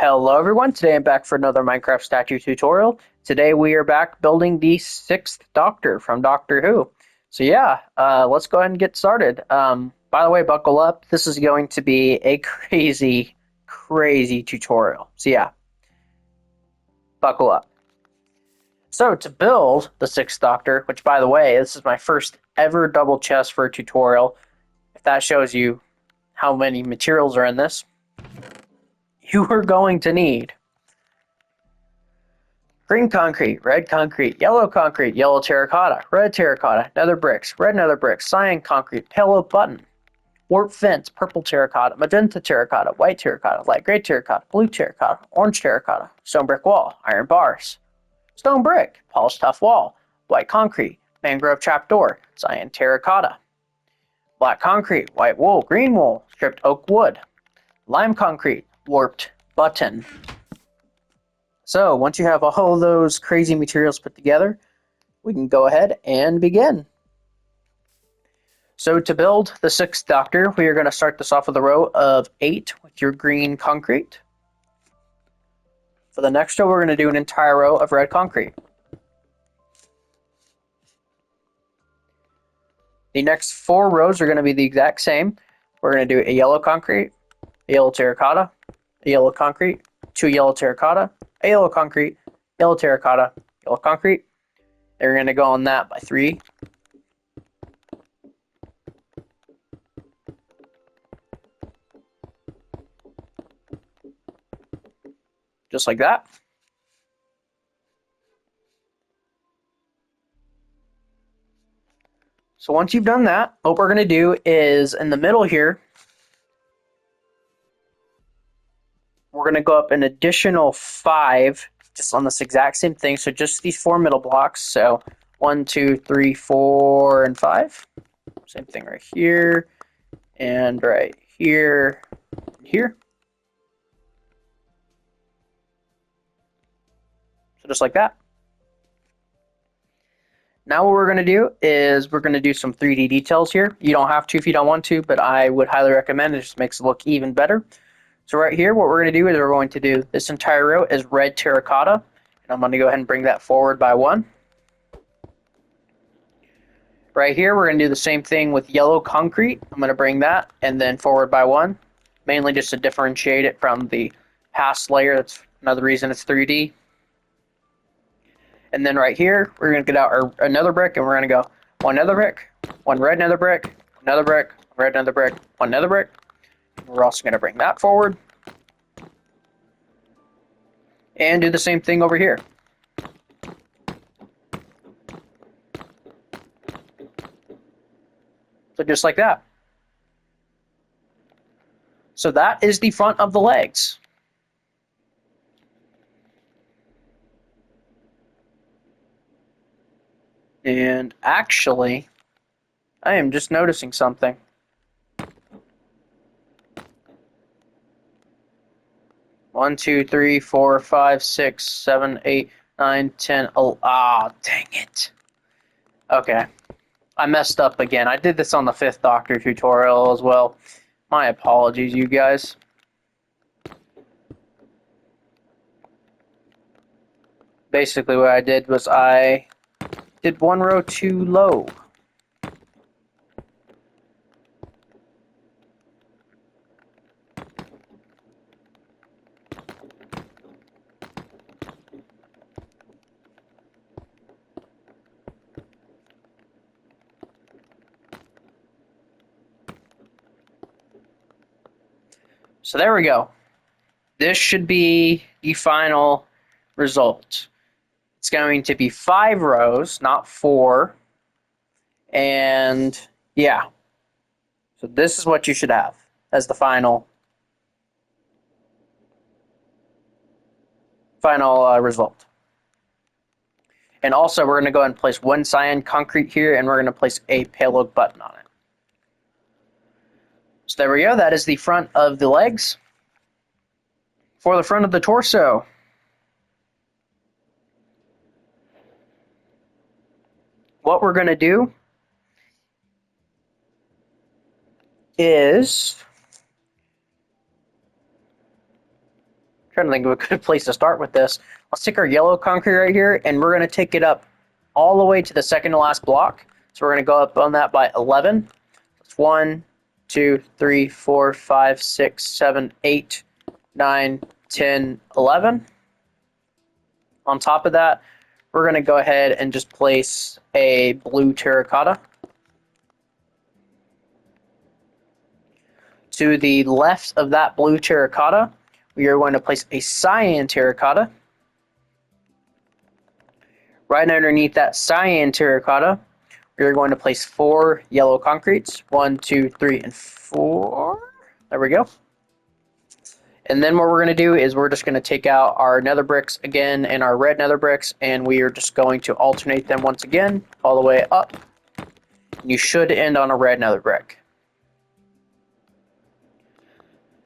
Hello everyone, today I'm back for another Minecraft statue tutorial. Today we are back building the 6th Doctor from Doctor Who. So yeah, let's go ahead and get started. By the way, buckle up. This is going to be a crazy, crazy tutorial. So yeah, buckle up. So to build the 6th Doctor, which by the way, this is my first ever double chest for a tutorial. If that shows you how many materials are in this, you are going to need green concrete, red concrete, yellow terracotta, red terracotta, nether bricks, red nether bricks, cyan concrete, pale oak button, warp fence, purple terracotta, magenta terracotta, white terracotta, light gray terracotta, blue terracotta, orange terracotta, stone brick wall, iron bars, stone brick, polished tough wall, white concrete, mangrove trapdoor, cyan terracotta, black concrete, white wool, green wool, stripped oak wood, lime concrete, warped button. So once you have all of those crazy materials put together, we can go ahead and begin. So to build the 6th Doctor, we are going to start this off with a row of 8 with your green concrete. For the next row, we're going to do an entire row of red concrete. The next 4 rows are going to be the exact same. We're going to do a yellow concrete, a yellow terracotta, a yellow concrete, 2 yellow terracotta, a yellow concrete, yellow terracotta, yellow concrete. They're going to go on that by 3. Just like that. So once you've done that, what we're going to do is in the middle here, we're going to go up an additional 5 just on this exact same thing. So just these 4 middle blocks. So 1, 2, 3, 4, and 5. Same thing right here and right here and here. So just like that. Now what we're going to do is we're going to do some 3D details here. You don't have to if you don't want to, but I would highly recommend it. It just makes it look even better. So right here, what we're going to do is we're going to do this entire row is red terracotta. And I'm going to go ahead and bring that forward by 1. Right here, we're going to do the same thing with yellow concrete. I'm going to bring that and then forward by 1. Mainly just to differentiate it from the past layer. That's another reason it's 3D. And then right here, we're going to get out another brick, and we're going to go 1 nether brick, 1 red nether brick, another brick, red nether brick, 1 nether brick. We're also going to bring that forward. And do the same thing over here. So just like that. So that is the front of the legs. And actually, I am just noticing something. One, two, three, 4, 5, 6, 7, 8, 9, 10. Oh, dang it. Okay. I messed up again. I did this on the 5th Doctor tutorial as well. My apologies, you guys. Basically, what I did was I did 1 row too low. So there we go. This should be the final result. It's going to be 5 rows, not 4. And yeah. So this is what you should have as the final result. And also, we're going to go ahead and place 1 cyan concrete here, and we're going to place a pale oak button on it. So there we go. That is the front of the legs. For the front of the torso, what we're going to do is trying to think of a good place to start with this. Let's take our yellow concrete right here, and we're going to take it up all the way to the second to last block. So we're going to go up on that by 11. That's 1, 2, 3, 4, 5, 6, 7, 8, 9, 10, 11. On top of that, we're going to go ahead and just place a blue terracotta. To the left of that blue terracotta, we are going to place a cyan terracotta. Right underneath that cyan terracotta, we are going to place 4 yellow concretes. 1, 2, 3, and 4. There we go. And then what we're going to do is we're just going to take out our nether bricks again and our red nether bricks, and we are just going to alternate them once again all the way up. You should end on a red nether brick.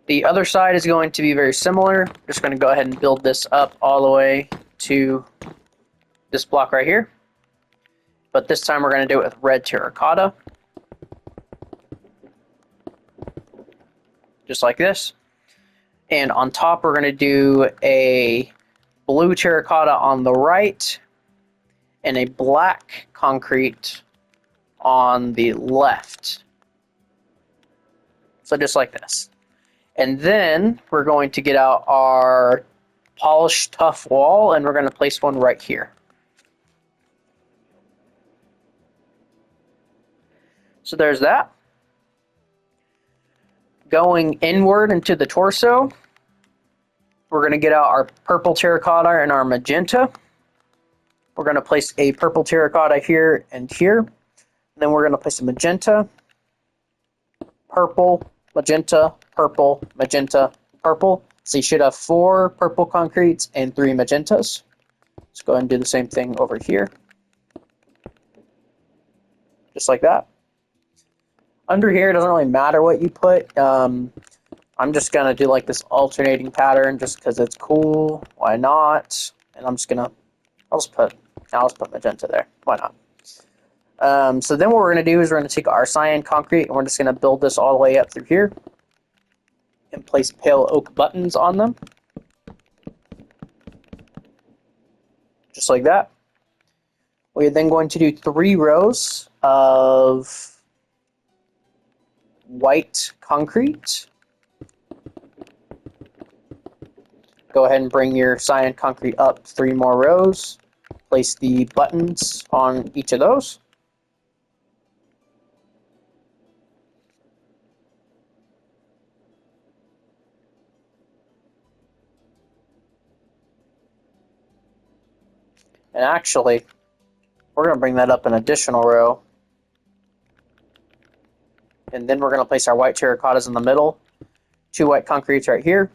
The other side is going to be very similar. Just going to go ahead and build this up all the way to this block right here. But this time we're going to do it with red terracotta. Just like this. And on top, we're going to do a blue terracotta on the right and a black concrete on the left. So just like this. And then we're going to get out our polished tough wall, and we're going to place one right here. So there's that. Going inward into the torso, we're going to get out our purple terracotta and our magenta. We're going to place a purple terracotta here and here. And then we're going to place a magenta, purple, magenta, purple, magenta, purple. So you should have 4 purple concretes and 3 magentas. Let's go ahead and do the same thing over here. Just like that. Under here, it doesn't really matter what you put. I'm just going to do like this alternating pattern just because it's cool. Why not? And I'm just going to, I'll just put magenta there. Why not? So then what we're going to do is we're going to take our cyan concrete and we're just going to build this all the way up through here and place pale oak buttons on them. Just like that. We're then going to do 3 rows of white concrete. Go ahead and bring your cyan concrete up 3 more rows. Place the buttons on each of those. And actually, we're going to bring that up an additional row. And then we're going to place our white terracottas in the middle. 2 white concretes right here.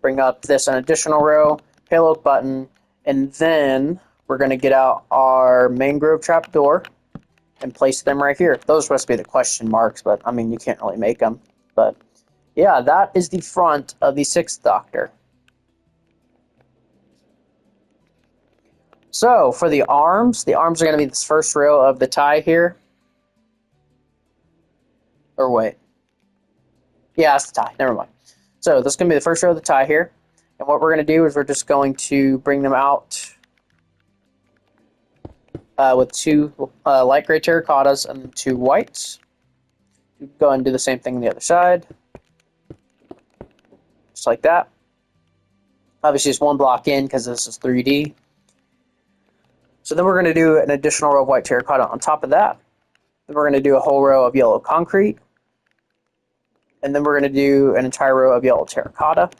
Bring up this an additional row, pale oak button, and then we're going to get out our mangrove trapdoor and place them right here. Those are supposed to be the question marks, but I mean, you can't really make them. But yeah, that is the front of the 6th Doctor. So for the arms are going to be this first row of the tie here. Or wait. Yeah, it's the tie. Never mind. So this is going to be the first row of the tie here. And what we're going to do is we're just going to bring them out with 2 light gray terracottas and 2 whites. Go ahead and do the same thing on the other side. Just like that. Obviously it's 1 block in because this is 3D. So then we're going to do an additional row of white terracotta on top of that. Then we're going to do a whole row of yellow concrete. And then we're going to do an entire row of yellow terracotta.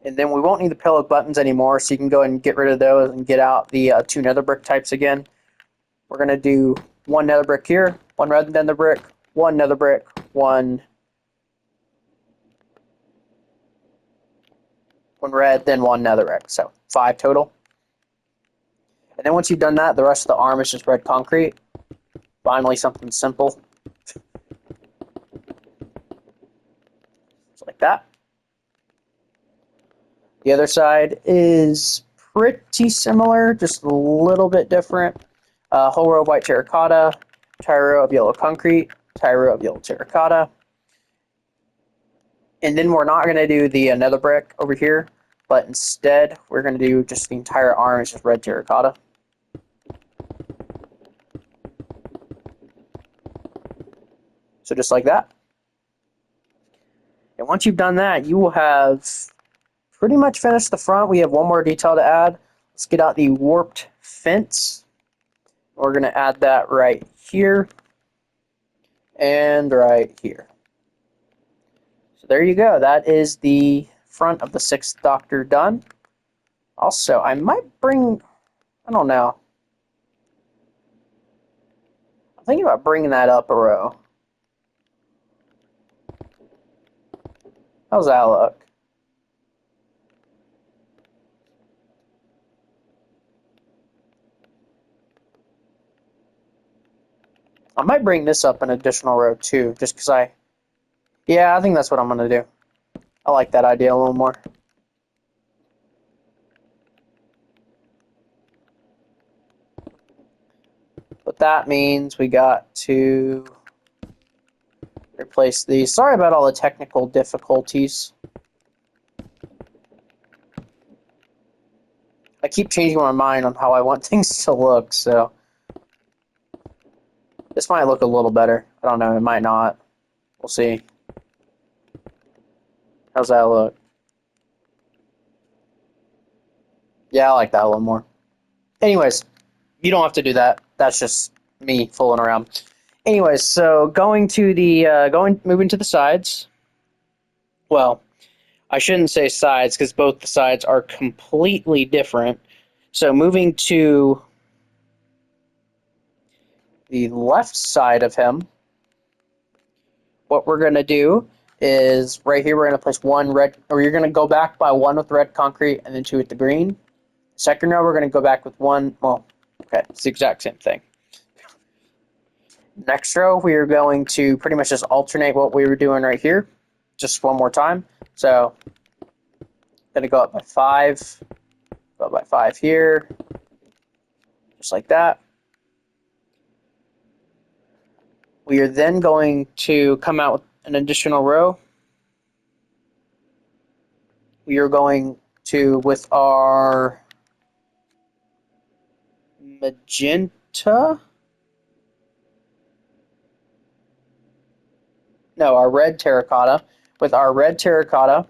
And then we won't need the pale oak buttons anymore, so you can go ahead and get rid of those and get out the 2 nether brick types again. We're going to do 1 nether brick here, 1 red nether brick, 1 nether brick, 1 red, then 1 nether brick. So 5 total. And then once you've done that, the rest of the arm is just red concrete. Finally, something simple. Just like that. The other side is pretty similar, just a little bit different. Whole row of white terracotta, entire row of yellow concrete, entire row of yellow terracotta. And then we're not going to do the nether brick over here, but instead we're going to do just the entire arm is just red terracotta. So just like that. And once you've done that, you will have pretty much finished the front. We have one more detail to add. Let's get out the warped fence. We're going to add that right here and right here. So there you go. That is the front of the 6th Doctor done. Also, I might bring, I don't know. I'm thinking about bringing that up a row. How's that look? I might bring this up an additional row too, just because yeah, I think that's what I'm going to do. I like that idea a little more. But that means we got to replace these. Sorry about all the technical difficulties. I keep changing my mind on how I want things to look, so this might look a little better. I don't know, it might not. We'll see. How's that look? Yeah, I like that a little more. Anyways, you don't have to do that. That's just me fooling around. Anyways, so going to the moving to the sides. Well, I shouldn't say sides because both the sides are completely different. So moving to the left side of him, what we're going to do is right here we're going to place one red, or you're going to go back by one with red concrete and then two with the green. Second row we're going to go back with one, well, okay, it's the exact same thing. Next row we are going to pretty much just alternate what we were doing right here, just one more time. So going to go up by 5, go up by 5 here, just like that. We are then going to come out with an additional row. We are going to, with our magenta, no, our red terracotta. With our red terracotta,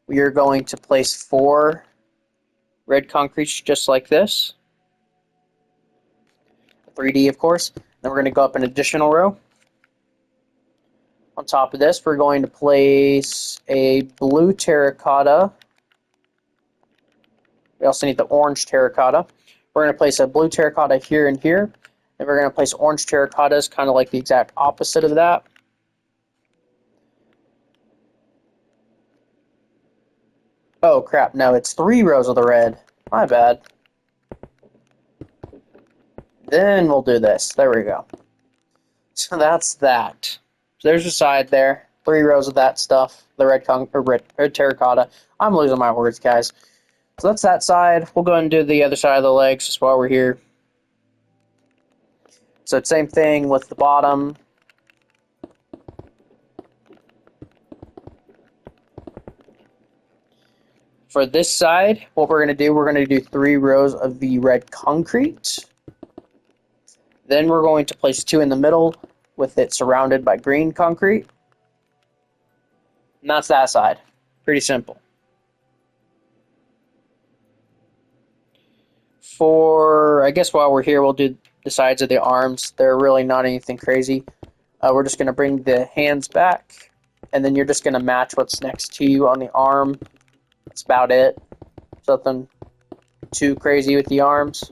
we are going to place 4 red concretes just like this. 3D, of course. Then we're going to go up an additional row. On top of this, we're going to place a blue terracotta. We also need the orange terracotta. We're going to place a blue terracotta here and here. And we're going to place orange terracottas, kind of like the exact opposite of that. Oh crap, no, it's 3 rows of the red. My bad. Then we'll do this. There we go. So that's that. So there's a side there. 3 rows of that stuff. The red terracotta. I'm losing my words, guys. So that's that side. We'll go ahead and do the other side of the legs just while we're here. So same thing with the bottom. For this side, what we're going to do, we're going to do 3 rows of the red concrete. Then we're going to place 2 in the middle with it surrounded by green concrete. And that's that side. Pretty simple. I guess while we're here, we'll do the sides of the arms. They're really not anything crazy. We're just going to bring the hands back, and then you're just going to match what's next to you on the arm. That's about it. Nothing too crazy with the arms.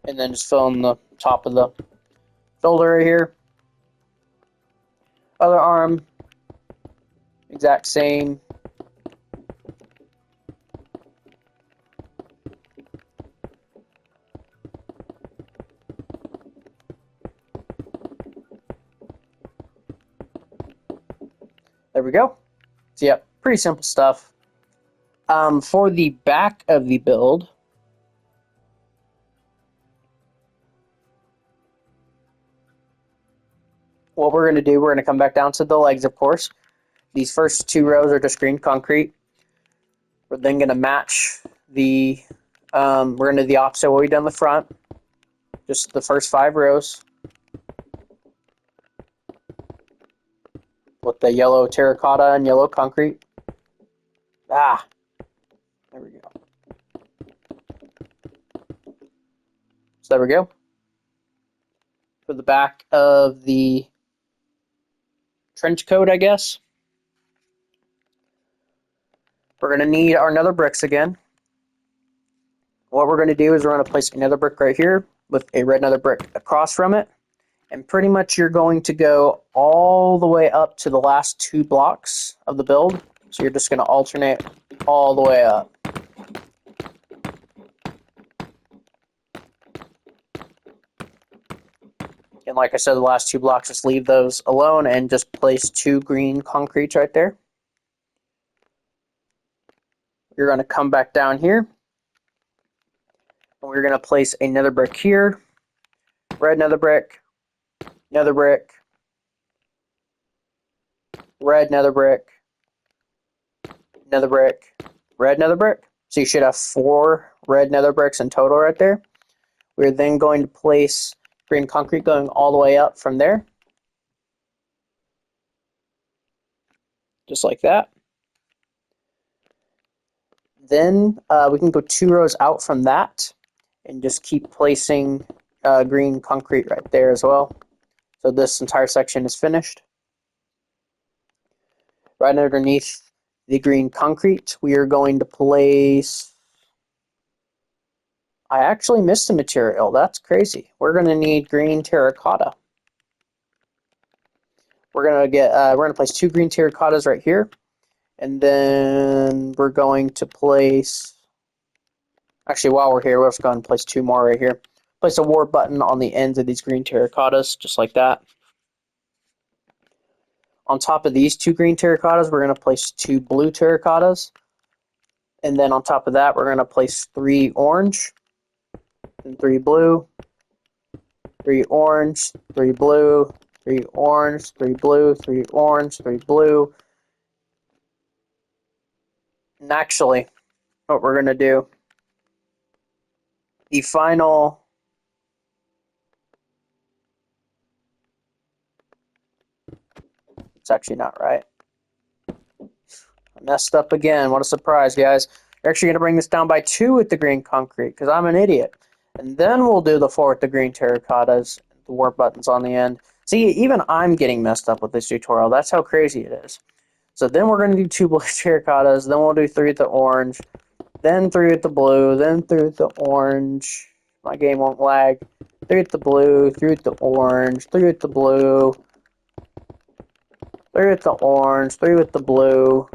And then just fill in the top of the shoulder right here. Other arm, exact same. There we go. So yeah, pretty simple stuff. For the back of the build, what we're going to do, we're going to come back down to the legs, of course. These first 2 rows are just green concrete. We're then going to match the, we're going to do the opposite of what we done in the front. Just the first 5 rows with the yellow terracotta and yellow concrete. There we go. So there we go. For the back of the trench coat, I guess. We're going to need our nether bricks again. What we're going to do is we're going to place another brick right here with a red nether brick across from it. And pretty much you're going to go all the way up to the last 2 blocks of the build. So you're just going to alternate all the way up. And like I said, the last 2 blocks, just leave those alone and just place 2 green concretes right there. You're going to come back down here. And we're going to place another brick here. Red nether brick. Nether brick. Red nether brick. Nether brick. Red nether brick. So you should have 4 red nether bricks in total right there. We're then going to place green concrete going all the way up from there. Just like that. Then we can go 2 rows out from that and just keep placing green concrete right there as well. So this entire section is finished. Right underneath the green concrete, we are going to place... I actually missed a material. That's crazy. We're going to need green terracotta. We're going to place 2 green terracottas right here. And then we're going to place, actually while we're here, we're just going to place 2 more right here. Place a warp button on the ends of these green terracottas, just like that. On top of these 2 green terracottas, we're going to place 2 blue terracottas. And then on top of that, we're going to place 3 orange, and 3 blue, 3 orange, 3 blue, 3 orange, 3 blue, 3 orange, 3 blue. And actually, what we're going to do, the final it's actually not right. I messed up again. What a surprise, guys. We're actually going to bring this down by 2 with the green concrete because I'm an idiot. And then we'll do the 4 with the green terracottas, the warp buttons on the end. See, even I'm getting messed up with this tutorial. That's how crazy it is. So then we're going to do 2 blue terracottas, then we'll do 3 with the orange, then 3 with the blue, then 3 with the orange. My game won't lag. 3 with the blue, 3 with the orange, 3 with the blue, 3 with the orange, 3 with the blue,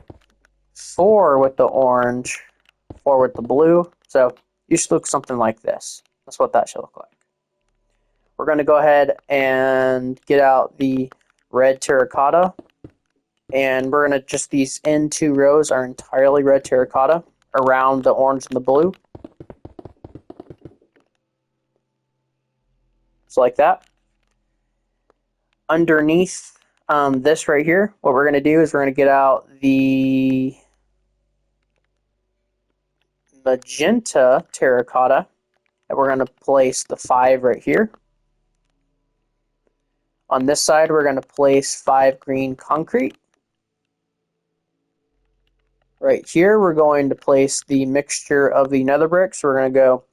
4 with the orange, 4 with the blue. So you should look something like this. That's what that should look like. We're going to go ahead and get out the red terracotta. And we're going to just, these end 2 rows are entirely red terracotta around the orange and the blue. Just like that. Underneath this right here, what we're going to do is we're going to get out the magenta terracotta. And we're going to place the 5 right here. On this side, we're going to place 5 green concrete. Right here, we're going to place the mixture of the nether bricks. We're going to go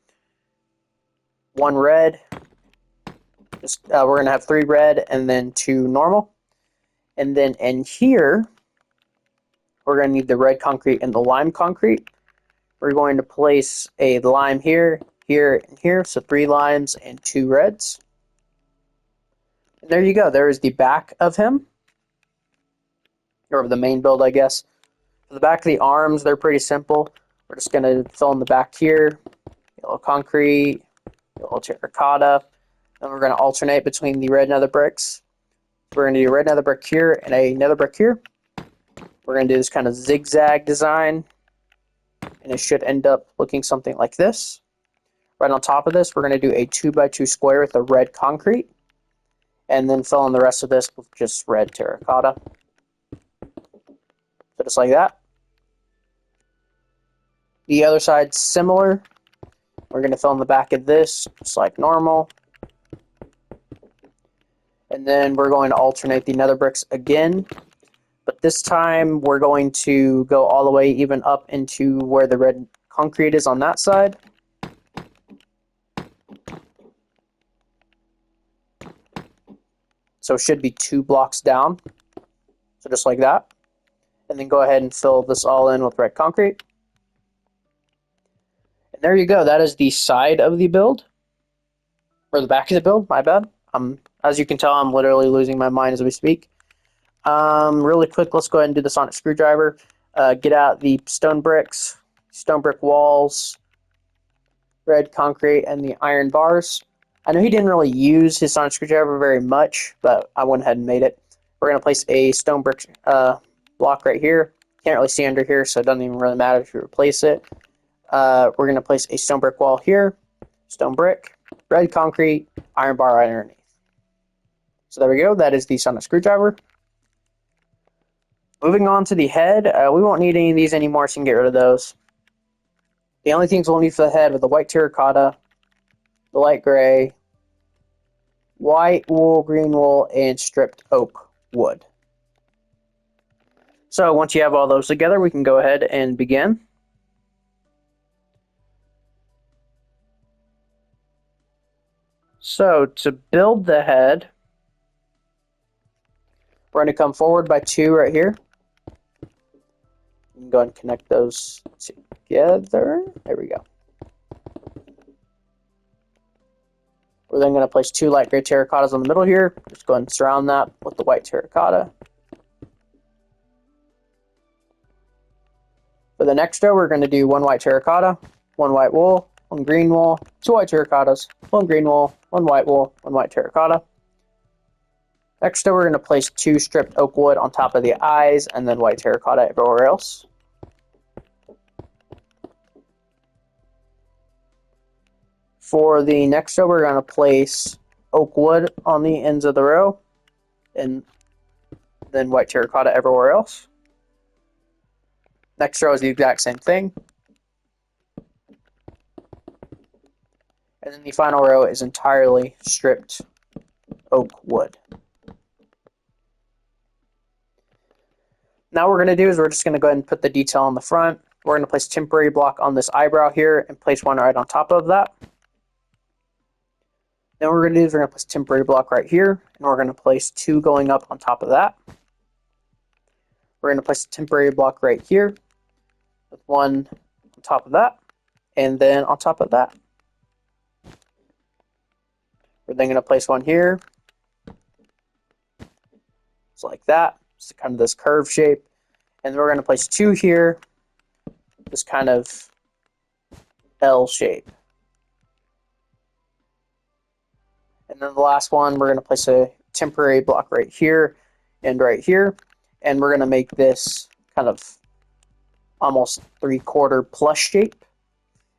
1 red. We're going to have 3 red and then 2 normal. And then in here, we're going to need the red concrete and the lime concrete. We're going to place a lime here, here, and here. So 3 limes and 2 reds. And there you go. There is the back of him. Or the main build, I guess. For the back of the arms, they're pretty simple. We're just going to fill in the back here. Yellow concrete, yellow terracotta. Then we're going to alternate between the red nether bricks. We're going to do a red nether brick here and a nether brick here. We're going to do this kind of zigzag design. And it should end up looking something like this. Right on top of this, we're going to do a 2x2 square with the red concrete. and then fill in the rest of this with just red terracotta. So just like that. The other side's similar. We're going to fill in the back of this just like normal. And then we're going to alternate the nether bricks again. But this time we're going to go all the way even up into where the red concrete is on that side. So it should be 2 blocks down. So just like that. And then go ahead and fill this all in with red concrete. And there you go. That is the side of the build. Or the back of the build, my bad. As you can tell, I'm literally losing my mind as we speak. Really quick, let's go ahead and do the sonic screwdriver. Get out the stone bricks, stone brick walls, red concrete, and the iron bars. I know he didn't really use his sonic screwdriver very much, but I went ahead and made it. We're going to place a stone brick block right here. Can't really see under here, so it doesn't even really matter if you replace it. We're going to place a stone brick wall here, stone brick, red concrete, iron bar right underneath. So there we go. That is the sonic screwdriver. Moving on to the head. We won't need any of these anymore, so you can get rid of those. The only things we'll need for the head are the white terracotta, the light gray, white wool, green wool, and stripped oak wood. So once you have all those together, we can go ahead and begin. So to build the head, we're going to come forward by 2 right here. You can go ahead and connect those together. There we go. We're then going to place 2 light gray terracottas on the middle here. Just go ahead and surround that with the white terracotta. For the next row, we're going to do 1 white terracotta, 1 white wool, 1 green wool, 2 white terracottas, 1 green wool, 1 white wool, 1 white terracotta. Next row, we're going to place 2 stripped oak wood on top of the eyes, and then white terracotta everywhere else. For the next row, we're going to place oak wood on the ends of the row, and then white terracotta everywhere else. Next row is the exact same thing. And then the final row is entirely stripped oak wood. Now what we're going to do is we're just going to go ahead and put the detail on the front. We're going to place a temporary block on this eyebrow here and place one right on top of that. Then what we're going to do is we're going to place a temporary block right here, and we're going to place 2 going up on top of that. We're going to place a temporary block right here with 1 on top of that, and then on top of that. We're then going to place 1 here, just like that. It's kind of this curved shape. And then we're going to place 2 here, this kind of L shape. And then the last one, we're going to place a temporary block right here and right here. And we're going to make this kind of almost 3/4 plus shape.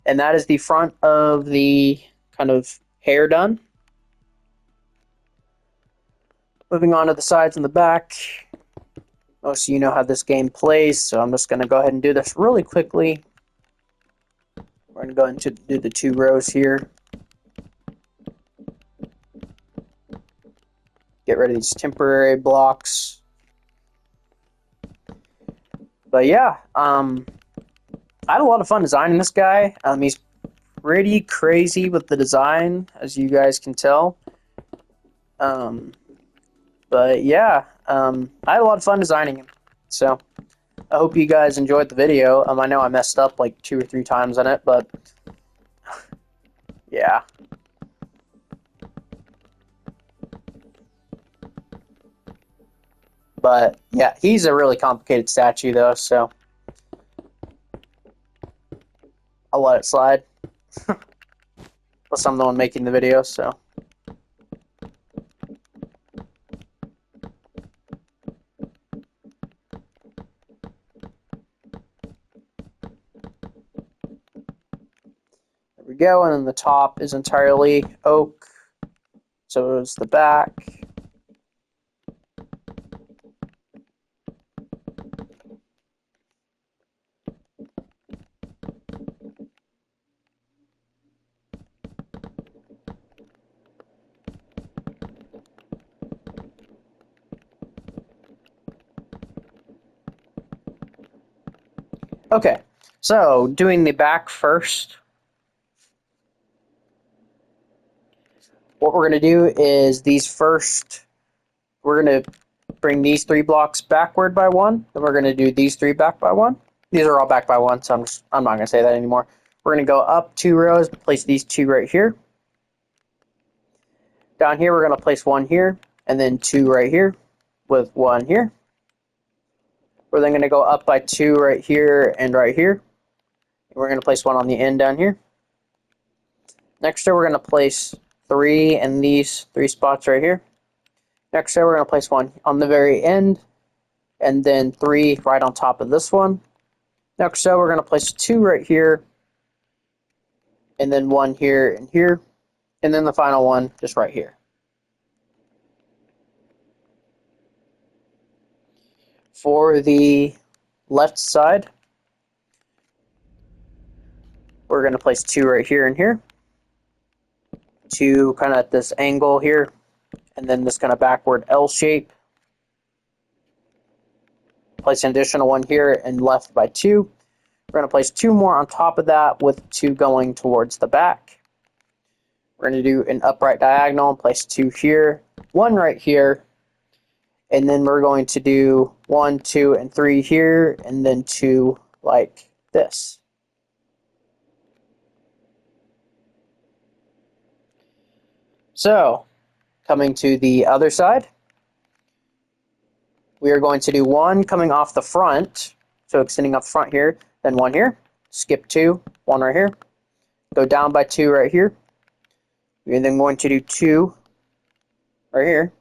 And that is the front of the kind of hair done. Moving on to the sides and the back. Most of you know how this game plays, so I'm just going to go ahead and do this really quickly. We're going to go ahead and do the 2 rows here. Get rid of these temporary blocks. But yeah, I had a lot of fun designing this guy. He's pretty crazy with the design, as you guys can tell. But yeah, I had a lot of fun designing him. So I hope you guys enjoyed the video. I know I messed up like 2 or 3 times on it, but yeah. But yeah, he's a really complicated statue though, so I'll let it slide. Plus I'm the one making the video, so. There we go, and then the top is entirely oak. So is the back. Okay, so doing the back first. What we're going to do is we're going to bring these 3 blocks backward by 1, then we're going to do these 3 back by 1. These are all back by 1, so I'm not going to say that anymore. We're going to go up 2 rows, place these 2 right here. Down here, we're going to place 1 here, and then 2 right here, with 1 here. We're then going to go up by 2 right here and right here. We're going to place 1 on the end down here. Next row, we're going to place 3 in these 3 spots right here. Next row, we're going to place 1 on the very end, and then 3 right on top of this one. Next row, we're going to place 2 right here, and then 1 here and here, and then the final one just right here. For the left side, we're going to place 2 right here and here, 2 kind of at this angle here, and then this kind of backward L shape. Place an additional 1 here and left by 2. We're going to place 2 more on top of that with 2 going towards the back. We're going to do an upright diagonal and place 2 here, 1 right here, and then we're going to do 1, 2, and 3 here, and then 2 like this. So, coming to the other side, we are going to do 1 coming off the front, so extending up front here, then 1 here, skip 2, 1 right here, go down by 2 right here. We're then going to do 2 right here.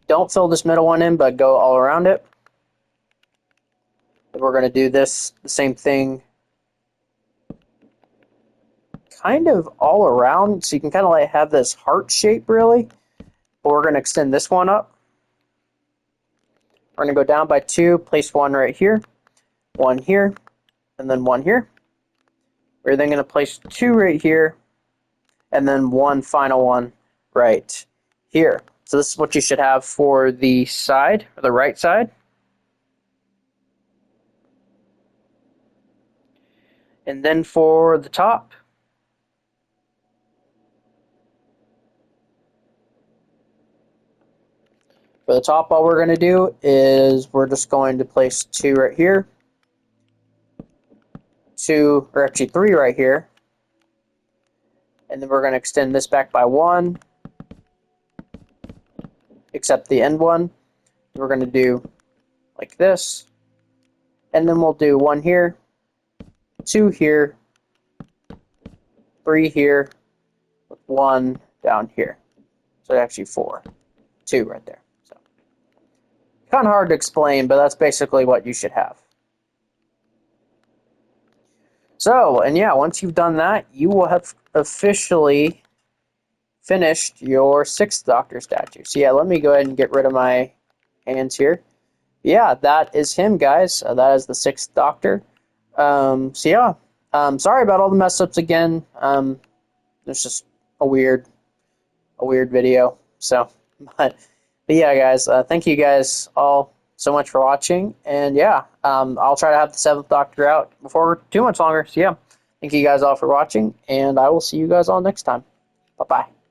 Don't fill this middle one in, but go all around it. Then we're going to do the same thing kind of all around, so you can kind of like have this heart shape really. But we're going to extend this one up. We're going to go down by 2, place 1 right here, 1 here, and then 1 here. We're then going to place 2 right here, and then 1 final one right here. So this is what you should have for the side, or the right side. And then for the top, all we're going to do is we're just going to place 2 right here, 2, or actually 3 right here, and then we're going to extend this back by 1, except the end one. We're going to do like this, and then we'll do 1 here, 2 here, 3 here, with 1 down here. So actually 4, 2 right there. So kind of hard to explain, but that's basically what you should have. So, and yeah, once you've done that, you will have officially finished your 6th Doctor statue. So yeah, let me go ahead and get rid of my hands here. Yeah, that is him, guys. That is the 6th Doctor. So yeah, sorry about all the mess ups again. It's just a weird video. So, but yeah, guys, thank you guys all so much for watching. And yeah, I'll try to have the 7th Doctor out before too much longer. So yeah, thank you guys all for watching, and I will see you guys all next time. Bye-bye.